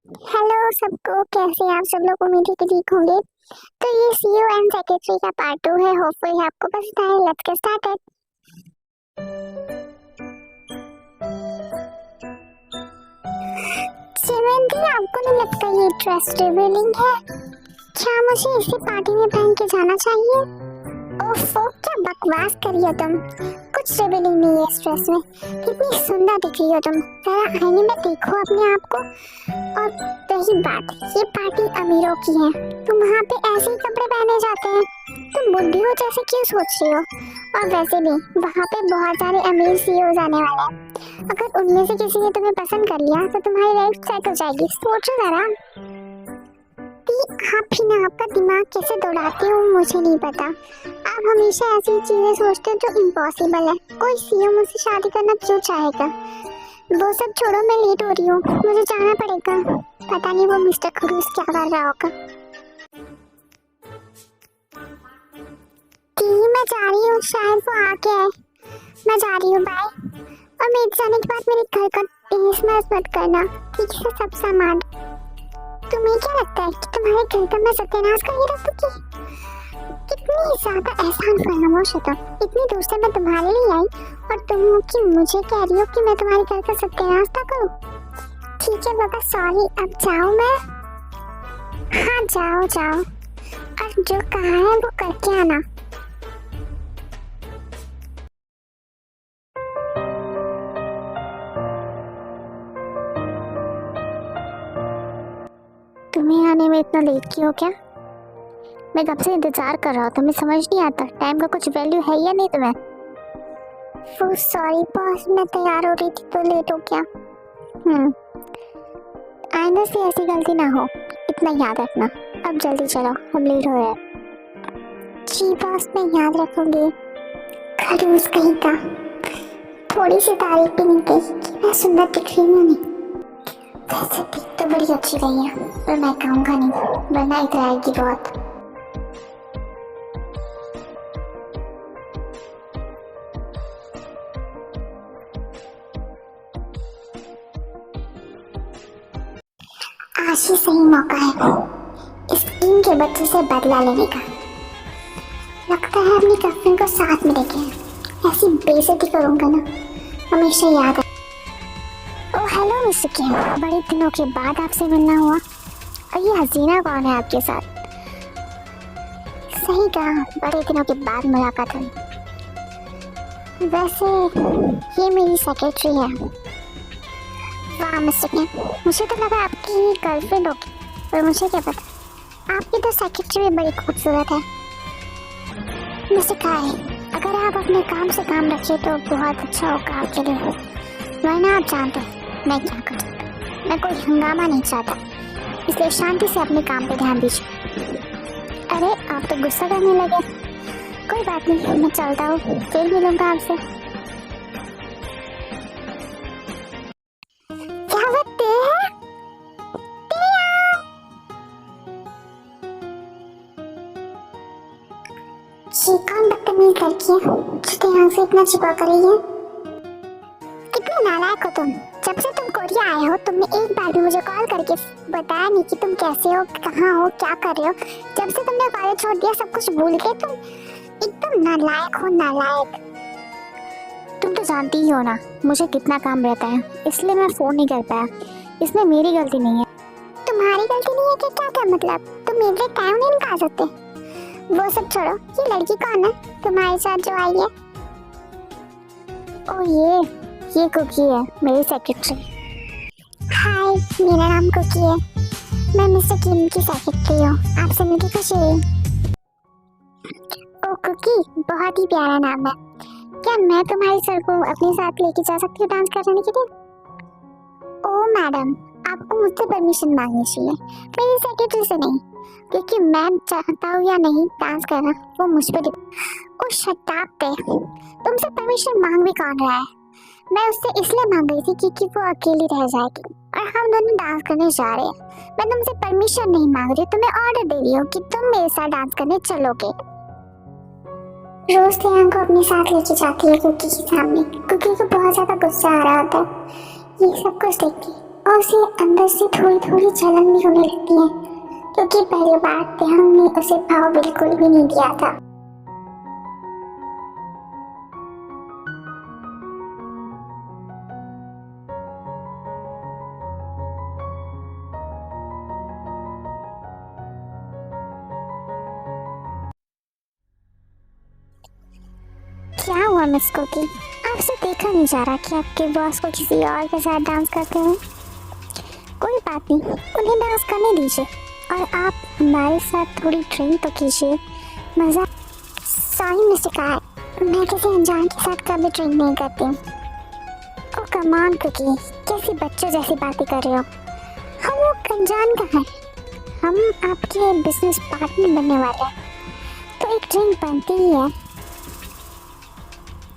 Hello सबको, कैसे हैं आप सब लोग। उम्मीद है कि ठीक होंगे। तो ये सीईओ एंड सेक्रेटरी का पार्ट 2 है। होपफुली आपको पसंद आए। Let's get started. चिमंदी, आपको नहीं लगता ये ड्रेस रिवीलिंग है? क्या मुझे इसी पार्टी में पहन के जाना चाहिए? ओफो, क्या बकवास करी हो तुम। कुछ रिवीलिंग नहीं है इस ड्रेस में। कितनी सुंदर दिख रही हो तुम। जरा आईने में देखो अपने आप को। और रही बात, ये पार्टी अमीरों की है। तुम वहाँ पे ऐसे ही कपड़े पहने जाते हैं। तुम बुढ़ी हो जैसे क्यों सोच रही हो? और वैसे भी वहाँ पे बहुत सारे अमीर सीईओ आने वाले हैं। अगर उनमें से किसी ने तुम्हें पसंद कर लिया तो तुम्हारी लाइफ सेट हो जाएगी। सोचो जरा। आप ही ना आपका दिमाग कैसे दौड़ाते हो मुझे नहीं पता। आप हमेशा ऐसी चीजें सोचते हो जो इम्पॉसिबल है। कोई सीईओ मुझसे शादी करना क्यों चाहेगा? वो सब छोड़ो, मैं लेट हो रही हूँ, मुझे जाना पड़ेगा। पता नहीं वो मिस्टर खरूस क्या कर रहा होगा। मैं जा रही हूँ, शायद वो आ गया है। मैं जा रही हूँ, बाय। और मेरे जाने के बाद मेरे घर का तहस मत करना, ठीक है? सब सामान। तुम्हें क्या लगता है कि तुम्हारे घर का मैं सत्यानाश करके रखूंगी? कितनी ज्यादा एहसान फरामोश हो तुम। इतनी दूर से मैं तुम्हारे लिए आई और तुम हो कि मुझे कह रही हो कि मैं तुम्हारे घर का सत्यानाश ना करूं? ठीक है बाबा, सॉरी। अब जाऊं मैं? हाँ जाओ जाओ, और जो कहा है वो करके आना। तुम्हें आने में इतना लेट क्यों? क्या मैं कब से इंतजार कर रहा हूँ, तुम्हें समझ नहीं आता टाइम का कुछ वैल्यू है या नहीं तुम्हें? सॉरी बॉस, मैं तैयार हो रही थी तो लेट हो गया। आइंदा से ऐसी गलती ना हो, इतना याद रखना। अब जल्दी चलो, हम लेट हो रहे हैं। जी बॉस, मैं याद रखूंगी। खड़ूस कहीं का। थोड़ी सी तारीफ भी नहीं कही कि मैं सुंदर दिख रही हूँ। नहीं, वैसे दिख तो बड़ी अच्छी रही है, पर मैं कहूँगा नहीं, वरना इधर आएगी बहुत। आज ही सही मौका है इस टीम के बच्चे से बदला लेने का। लगता है अपनी गर्लफ्रेंड को साथ में लेके ऐसी बेइज्जती करूंगा ना, हमेशा याद है। ओह हेलो मिस्टर किम, बड़े दिनों के बाद आपसे मिलना हुआ। और ये हसीना कौन है आपके साथ? सही कहा, बड़े दिनों के बाद मुलाकात हुई। वैसे ये मेरी सेक्रेटरी है। वाह मिस्टर किम, मुझे तो लगा आपकी गर्लफ्रेंड होगी, पर मुझे क्या पता आपकी तो सेक्रेटरी भी बड़ी खूबसूरत है। मिस्टर काय, अगर आप अपने काम से काम रखिए तो बहुत अच्छा होगा आपके लिए, वरना आप जानते हैं मैं क्या कर सकता। मैं कोई हंगामा नहीं चाहता, इसलिए शांति से अपने काम पे ध्यान दीजिए। अरे आप तो गुस्सा करने लगे। कोई बात नहीं, मैं चलता हूँ, फिर मिलूंगा आपसे। क्या बात है? ये कौन बदतमीज लड़की है जो ध्यान से इतना छिपा कर रही है? कितने नालायक हो तुम। जब से तुम कोरिया आए हो तुमने एक बार भी मुझे कॉल करके बताया नहीं कि तुम कैसे हो, कहाँ हो, क्या कर रहे हो। जब से तुमने कॉलेज छोड़ दिया सब कुछ भूल गए तुम। एकदम नालायक हो, नालायक। तुम तो जानती ही हो ना मुझे कितना काम रहता है, इसलिए मैं फोन नहीं कर पाया। इसमें मेरी गलती नहीं है। तुम्हारी गलती नहीं है कि क्या मतलब? तुम मेरे लिए टाइम नहीं निकाल सकते? वो सब छोड़ो, ये लड़की कौन है तुम्हारे साथ जो आई है? ओ ये कुकी है, मेरी सेक्रेटरी। हाय, मेरा नाम कुकी है। मैं मिस्टर किम की सेक्रेटरी हूँ। आपसे मिलकर खुशी हुई। ओ कुकी, बहुत ही प्यारा नाम है। क्या मैं तुम्हारी सर को अपने साथ लेके जा सकती हूँ डांस करने के लिए? ओ मैडम, आपको मुझसे परमिशन मांगनी चाहिए, मेरी सेक्रेटरी से नहीं, क्योंकि मैं चाहता हूँ या नहीं डांस करना वो मुझ पर ओ शट अप पे। तुमसे परमिशन मांग भी कौन रहा है? मैं उससे इसलिए मांग रही थी क्योंकि वो अकेली रह जाएगी और हम दोनों डांस करने जा रहे हैं। मैं तुमसे परमिशन नहीं मांग रही, तुम्हें ऑर्डर दे रही हूँ कि तुम मेरे साथ डांस करने चलोगे। रोज लियांग को अपने साथ लेके जाती है कुकी के सामने। कुकी को बहुत ज्यादा गुस्सा आ रहा होता है ये सब कुछ देख के। और उसे अंदर से थोड़ी थोड़ी जलन भी होने लगती है, क्योंकि पहली बार त्याग ने उसे भाव बिल्कुल भी नहीं दिया था। क्या हुआ मिस कुकी? आपसे देखा नहीं जा रहा कि आपके बॉस को किसी और के साथ डांस करते हैं। कोई बात नहीं, उन्हें डांस करने दीजिए और आप हमारे साथ थोड़ी ड्रिंक तो कीजिए। मज़ा। सॉरी मिस्टर कार, मैं किसी अनजान के साथ कभी ड्रिंक नहीं करती। ओ कम ऑन कुकी, कैसी बच्चों जैसी बातें कर रहे हो? हम लोग अनजान कहाँ हैं? हम आपके बिजनेस पार्टनर बनने वाले हैं, तो एक ड्रिंक बनती ही है।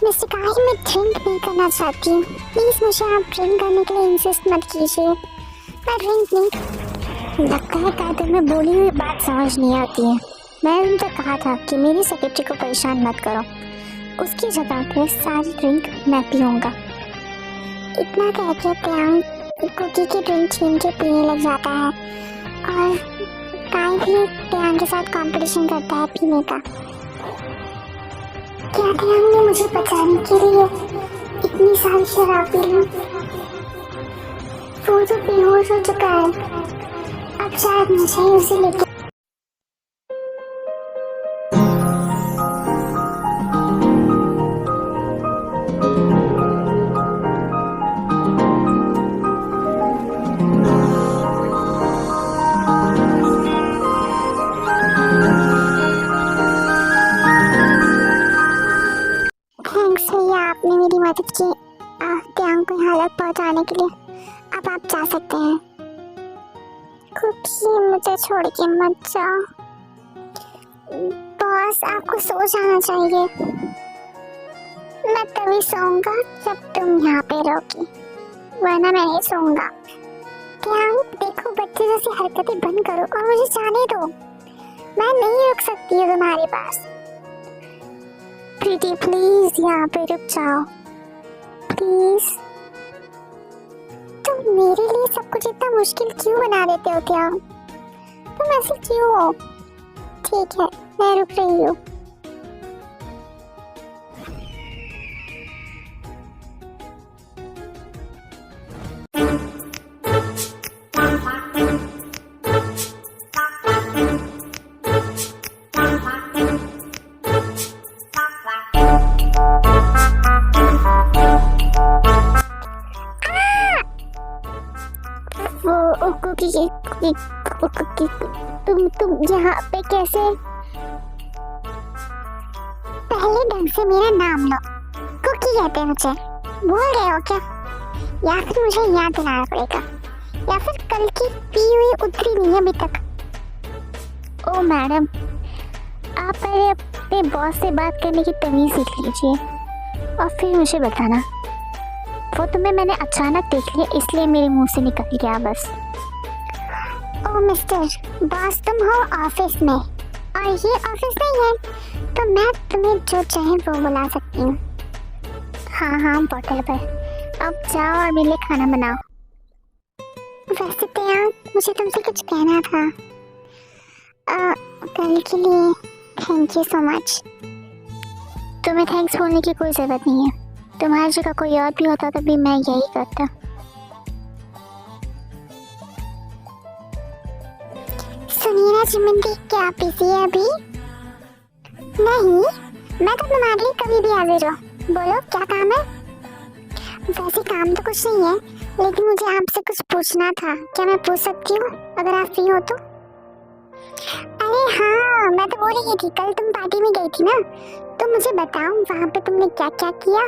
मिस्टर कार, मैं ड्रिंक नहीं करना चाहती हूँ, प्लीज़ मुझे आप ड्रिंक करने के लिए इंसिस्ट मत कीजिए। मैं ड्रिंक नहीं। लगता है कायदे में बोली हुई बात समझ नहीं आती है। मैंने उनसे कहा था कि मेरी सेक्रेटरी को परेशान मत करो, उसकी जगह पे सारी ड्रिंक मैं पीऊँगा। इतना कह के त्याग कुकी की ड्रिंक छीन के पीने लग जाता है और काय भी त्याग के साथ कंपटीशन करता है पीने का। क्या त्याग ने मुझे बचाने के लिए इतनी सारी शराब पी ली? वो तो बेहोश हो चुका है, अब शायद मुझे ही उसे लेके। थैंक्स भैया, आपने मेरी मदद की त्याग को हालत पहुंचाने के लिए। अब आप जा सकते हैं। कुकी, मुझे छोड़ के मत जाओ। बॉस, आपको सो जाना चाहिए। मैं तभी सोऊंगा जब तुम यहाँ पे रहोगी, वरना मैं नहीं सोऊंगा। त्याग, देखो बच्चे जैसी हरकतें बंद करो और मुझे जाने दो। मैं नहीं रुक सकती हूँ तुम्हारे पास। प्रीति, प्लीज यहाँ पे रुक जाओ, प्लीज। तुम मेरे लिए सब कुछ इतना मुश्किल क्यों बना देते हो त्याग? तुम ऐसे क्यों हो? ठीक है, मैं रुक रही हूँ। तुम यहाँ पे कैसे? पहले ढंग से मेरा नाम लो। कुकी कहते हैं मुझे, भूल गए हो क्या? या फिर मुझे याद दिलाना पड़ेगा, या फिर कल की पी हुई उतरी नहीं अभी तक। ओ मैडम, आप पहले अपने बॉस से बात करने की तमीज़ सीख लीजिए और फिर मुझे बताना। वो तुम्हें मैंने अचानक देख लिया, इसलिए मेरे मुंह से निकल गया बस। ओ मिस्टर बॉस, तुम हो ऑफिस में और ये ऑफिस नहीं है, तो मैं तुम्हें जो चाहे वो बुला सकती हूँ। हाँ, बोतल पर। अब जाओ और मेरे लिए खाना बनाओ। वैसे त्याग, मुझे तुमसे कुछ कहना था। कल के लिए थैंक यू सो मच। तुम्हें थैंक्स बोलने की कोई ज़रूरत नहीं है। तुम्हारी जगह कोई और भी होता तो भी मैं यही करता। सुनिए ना चिमंदी, क्या आप बिजी है अभी? नहीं, मैं तो तुम्हारे लिए कभी भी हाजिर हूँ। बोलो क्या काम है? वैसे काम तो कुछ नहीं है, लेकिन मुझे आपसे कुछ पूछना था। क्या मैं पूछ सकती हूँ अगर आप फ्री हो तो? अरे हाँ, मैं तो बोल रही थी, कल तुम पार्टी में गई थी ना, तो मुझे बताओ वहाँ पे तुमने क्या क्या किया।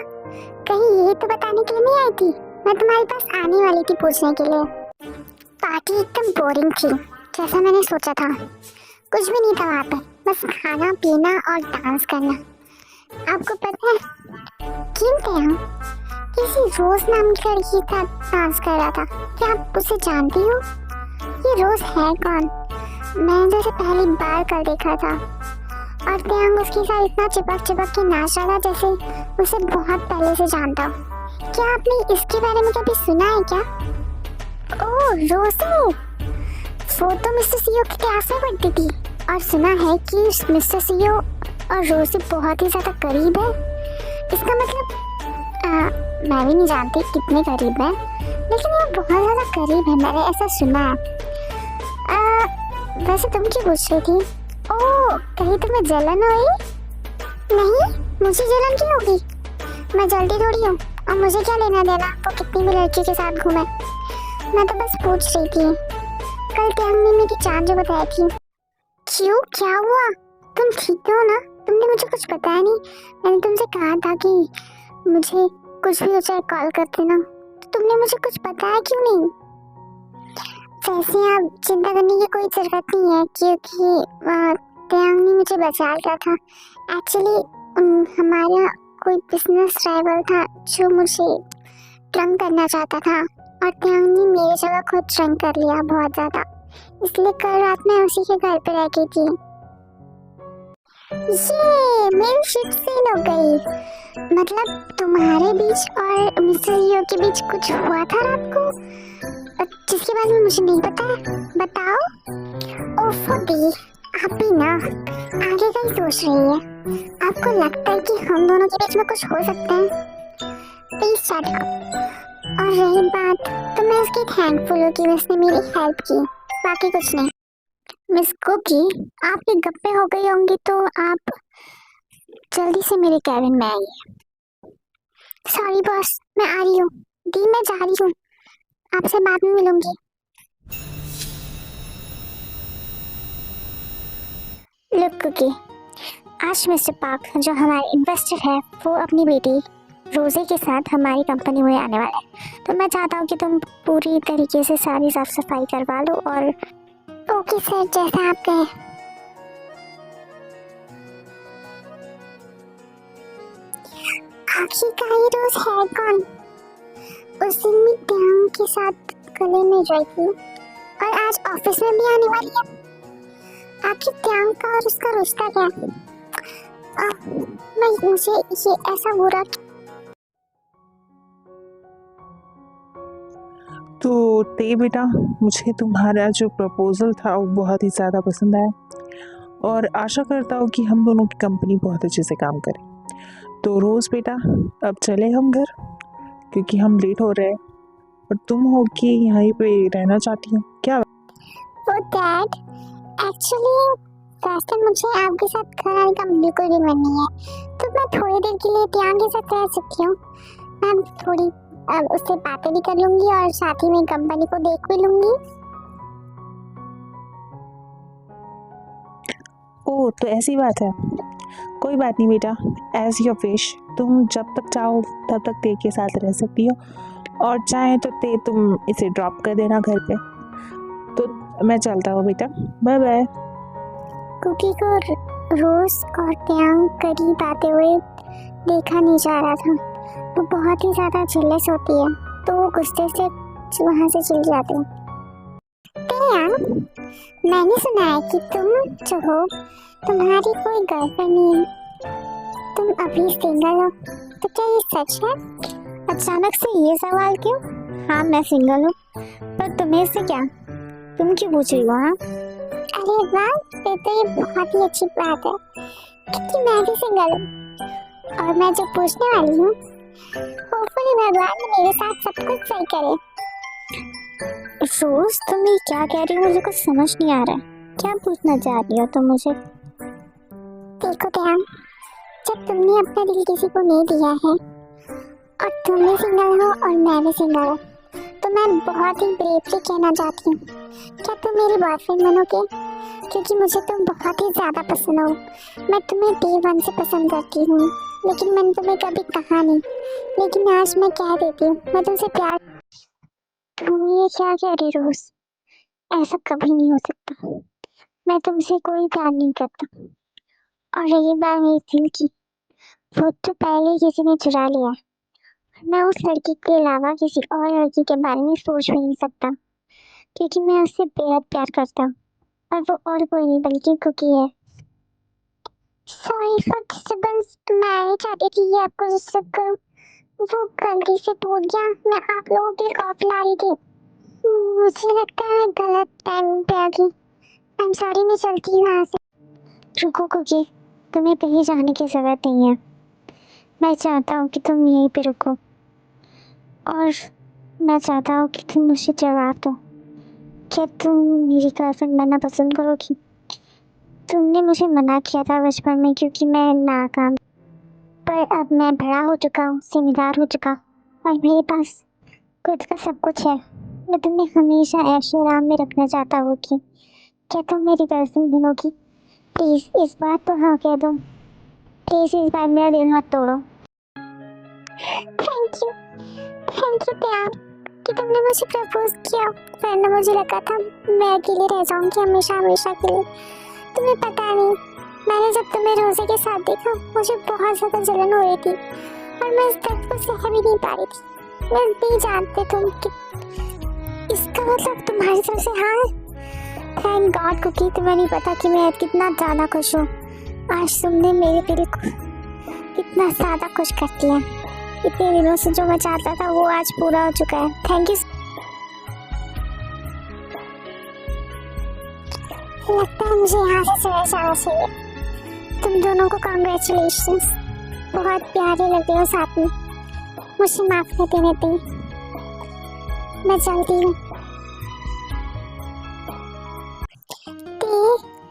कहीं ये तो बताने के लिए नहीं आई थी? मैं तुम्हारे पास आने वाली थी पूछने के लिए। पार्टी एकदम बोरिंग थी, जैसा मैंने सोचा था। कुछ भी नहीं था वहाँ पे, बस खाना पीना और डांस करना। आपको पता है क्यों हम किसी रोज नाम की लड़की के साथ डांस कर रहा था? क्या आप उसे जानती हो? ये रोज है कौन? मैंने जैसे पहली बार कल देखा था और त्याग उसके साथ इतना चिपक के नाच रहा था जैसे उसे बहुत पहले से जानता हूँ। क्या आपने इसके बारे में कभी सुना है क्या? ओह रोसे, वो तो मिस्टर सीओ की क्लास में पढ़ती थी और सुना है कि मिस्टर सीओ और रोसी बहुत ही ज्यादा करीब है। इसका मतलब मैं भी नहीं जानती कितने करीब है, लेकिन ये बहुत ज्यादा करीब है, मैंने ऐसा सुना है। वैसे तुम क्यों पूछ रही थी? ओह कहीं तुम्हें जलन हुई? नहीं, मुझे जलन क्यों होगी? मैं जल्दी थोड़ी हूँ और मुझे क्या लेना देना वो कितनी भी लड़की के साथ घूमे। मैं तो बस पूछ रही थी, कल त्यांग ने मेरी जान जो बताई थी। क्यों, क्या हुआ? तुम ठीक हो ना? तुमने मुझे कुछ बताया नहीं। मैंने तुमसे कहा था कि मुझे कुछ भी हो जाए कॉल कर देना, तो तुमने मुझे कुछ बताया क्यों नहीं? वैसे आप चिंता करने की कोई जरूरत नहीं है, क्योंकि त्यांग ने मुझे बचा लिया था। एक्चुअली हमारा कोई बिजनेस राइवल था जो मुझे ड्रंक करना चाहता था और त्यांग ने मेरी जगह खुद ड्रंक कर लिया बहुत ज्यादा, इसलिए कल रात में उसी के घर पे रह गई थी। ये मेरी शिट सेल हो गई। मतलब तुम्हारे बीच और मिस्टर हीरो के बीच कुछ हुआ था रात को, जिसके बारे में मुझे नहीं पता है, बताओ। ओफो दी, आप भी ना आगे का ही सोच रही है। आपको लगता है कि हम दोनों के बीच में कुछ हो सकता है? Please shut up. और रही बात, तो मैं उसकी थैंकफुल हूँ कि उसने मेरी हेल्प की, बाकी कुछ नहीं। मिस कुकी, आपके गप्पे हो गई होंगी तो आप जल्दी से मेरे कैबिन में आइए। सॉरी बॉस, मैं आ रही हूँ। दी मैं जा रही हूँ, आपसे बाद में मिलूंगी। लुक कुकी, आज मिस्टर पार्क जो हमारे इन्वेस्टर है वो अपनी बेटी रोजे के साथ हमारी कंपनी में आने वाला है, तो मैं चाहता हूँ कि तुम पूरी तरीके से सारी साफ सफाई करवा लो। और ओके सर, जैसा आप कहें। आखिरकार ये रोज है कौन? उस दिन मैं त्यांग के साथ गले में रही थी और आज ऑफिस में भी आने वाली है। आखिर त्यांग का और उसका रिश्ता क्या है? मुझे ये ऐसा बुरा। तो ते बेटा, मुझे तुम्हारा जो प्रपोजल था वो बहुत ही ज़्यादा पसंद आया और आशा करता हूँ कि हम दोनों की कंपनी बहुत अच्छे से काम करे। तो रोज़ बेटा, अब चले हम घर, क्योंकि हम लेट हो रहे हैं और तुम हो कि यहीं पे रहना चाहती हो क्या? वो डैड, एक्चुअली वैसे मुझे आपके साथ घर आने का बिल्कुल भी मन नहीं है, तो मैं थोड़ी देर के लिए त्यांग के साथ रह सकती हूँ। मैं थोड़ी उससे बातें भी कर लूंगी और साथ ही में कंपनी को देख भी लूंगी। ओह, तो ऐसी बात है। कोई बात नहीं बेटा, एज योर विश। तुम जब तक चाहो तब तक ते के साथ रह सकती हो और चाहे तो ते तुम इसे ड्रॉप कर देना घर पे। तो मैं चलता हूँ बेटा, बाय बाय। कुकी को रोज और त्यांग करीब आते हुए देखा नहीं जा रहा था। वो बहुत ही ज्यादा जेलस होती है, तो वो गुस्से से वहां से चली जाती है। त्यांग, मैंने सुना है कि तुम जो हो, तुम्हारी कोई गर्लफ्रेंड नहीं है, तुम अभी सिंगल हो, तो क्या ये सच है? अचानक से ये सवाल क्यों? हाँ मैं सिंगल हूँ, पर तुम्हें से क्या? तुम क्यों पूछ रही हो? हाँ अरे वाह, फिर तो ये बहुत ही अच्छी बात है, क्योंकि मैं भी सिंगल हूँ और मैं जो पूछने वाली हूँ, होपफुली भगवान मेरे साथ सब कुछ सही करे। रोज तुम ये क्या कह रही हो? मुझे कुछ समझ नहीं आ रहा है। क्या पूछना चाह रही हो तुम मुझे? देखो त्यांग, जब तुमने अपना दिल किसी को नहीं दिया है और तुम भी सिंगल हो और मैं भी सिंगल हूँ, तो मैं बहुत ही ब्रेवली कहना चाहती हूँ, क्या तुम मेरी बॉयफ्रेंड बनोगे? क्योंकि मुझे तुम बहुत ही ज्यादा पसंद हो। मैं तुम्हें डे वन से पसंद करती हूँ, लेकिन मैंने तुम्हें कभी कहा नहीं, लेकिन आज मैं कह देती हूँ, मैं तुमसे प्यार। तुम ये क्या कह रही रोज? ऐसा कभी नहीं हो सकता। मैं तुमसे कोई प्यार नहीं करता। और रही बात मेरी दिल की, वो तो पहले ही किसी ने चुरा लिया। मैं उस लड़की के अलावा किसी और लड़की के बारे में सोच भी नहीं सकता, क्योंकि मैं उससे बेहद प्यार करता हूँ और वो और कोई नहीं बल्कि कुकी है। सॉरी फॉर डिस्टर्बेंस, मैं नहीं चाहती थी कि आपको डिस्टर्ब करूं। वो गलती से टूट गया, मैं आप लोगों के लिए कॉफी ला रही थी। मुझे लगता है मैं गलत टाइम पे आ गई। आई एम सॉरी, मैं चलती हूँ यहाँ से। रुको कुकी, तुम्हें कहीं जाने की जरूरत नहीं है। मैं चाहता हूँ कि तुम यहीं पे रुको और मैं चाहता हूँ कि तुम मुझे जवाब दो। क्या तुम मेरी गर्लफ्रेंड बनना पसंद करोगी? तुमने मुझे मना किया था बचपन में क्योंकि मैं नाकाम, पर अब मैं बड़ा हो चुका हूँ, जिम्मेदार हो चुका और मेरे पास खुद का सब कुछ है। मैं तुम्हें हमेशा ऐशो आराम में रखना चाहता हूँ कि क्या तुम मेरी गर्लफ्रेंड बनोगी? प्लीज इस बार तो हाँ कह दो। प्लीज इस बार मेरा दिल मत तोड़ो। थैंक यू प्यार कि तुमने मुझे प्रपोज किया, वरना मुझे लगा था मैं अकेले रह जाऊंगी हमेशा हमेशा के लिए। तुम्हें पता नहीं, मैंने जब तुम्हें रोजे के साथ देखा मुझे बहुत ज्यादा जलन हो रही थी और मैं इस दर्द को सह भी नहीं पा रही थी। मैं नहीं जानते तुम कि इसका मतलब तुम्हारी तरफ से हाँ है। थैंक गॉड कुकी, तुम्हें नहीं पता कि मैं कितना ज्यादा खुश हूँ। आज तुमने मेरे दिल को कितना ज्यादा खुश कर दिया। इतने दिनों से जो मैं चाहता था वो आज पूरा हो चुका है। Thank you. लगता है मुझे यहाँ से चले जाना चाहिए। तुम दोनों को कांग्रेचुलेशंस, बहुत प्यारे लग रहे हो साथ में। मुझे माफ कर देने दी, मैं चलती हूँ।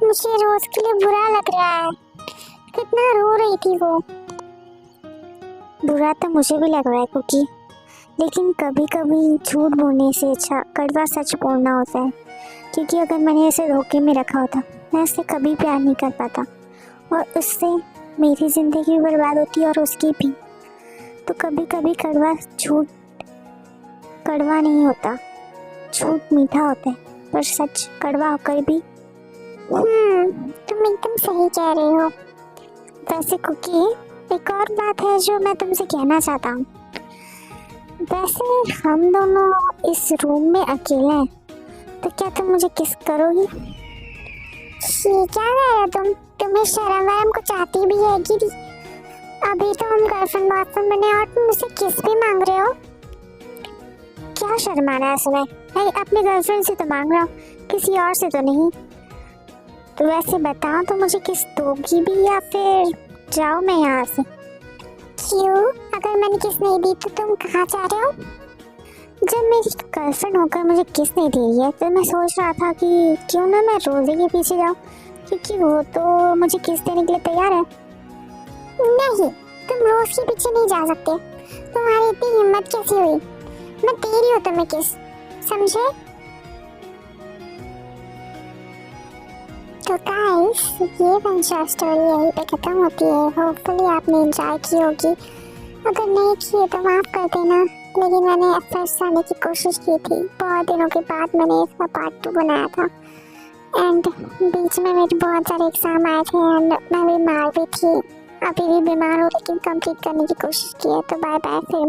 मुझे रोज के लिए बुरा लग रहा है, कितना रो रही थी वो। बुरा तो मुझे भी लग रहा है कुकी, लेकिन कभी कभी झूठ बोलने से अच्छा कड़वा सच बोलना होता है। क्योंकि अगर मैंने इसे धोखे में रखा होता मैं उससे कभी प्यार नहीं कर पाता और उससे मेरी ज़िंदगी बर्बाद होती और उसकी भी। तो कभी कभी कड़वा झूठ कड़वा नहीं होता, झूठ मीठा होता है, पर सच कड़वा होकर भी। तुम एकदम सही कह रही हो। वैसे कुकी, एक और बात है जो मैं तुमसे कहना चाहता हूँ। वैसे हम दोनों इस रूम में अकेले हैं, तो क्या तुम मुझे किस करोगी? ये क्या कह रहे हो तुम? तुम्हें शर्म वरम कुछ आती भी है कि अभी तो हम गर्लफ्रेंड बॉयफ्रेंड बने और तुम मुझसे किस भी मांग रहे हो? क्या शर्माना है इसमें? नहीं, अपनी गर्लफ्रेंड से तो मांग रहा हूँ, किसी और से तो नहीं। तो वैसे बताओ तो मुझे किस दोगी भी या फिर जाओ मैं यहाँ से? क्यों? अगर मैंने किस नहीं दी तो तुम कहाँ जा रहे हो? जब मेरी गर्लफ्रेंड होकर मुझे किस नहीं दे रही है तो मैं सोच रहा था कि क्यों ना मैं रोजे के पीछे जाऊँ, क्योंकि वो तो मुझे किस देने के लिए तैयार है। नहीं, तुम रोज के पीछे नहीं जा सकते। तुम्हारी इतनी हिम्मत कैसे हुई? मैं दे रही हूँ तुम्हें किस, समझे? तो गाइस, ये वंशा स्टोरी यहीं पे खत्म होती है। होपफुली आपने एंजॉय की होगी। अगर नहीं की तो माफ कर देना, लेकिन मैंने फर्स्ट आने की कोशिश की थी। बहुत दिनों के बाद मैंने इसका पार्ट 2 बनाया था एंड बीच में मेरे बहुत सारे एग्जाम आए थे एंड मैं बीमार भी थी। अभी भी बीमार हूँ लेकिन कंप्लीट करने की कोशिश की है। तो बाय बाय, फिर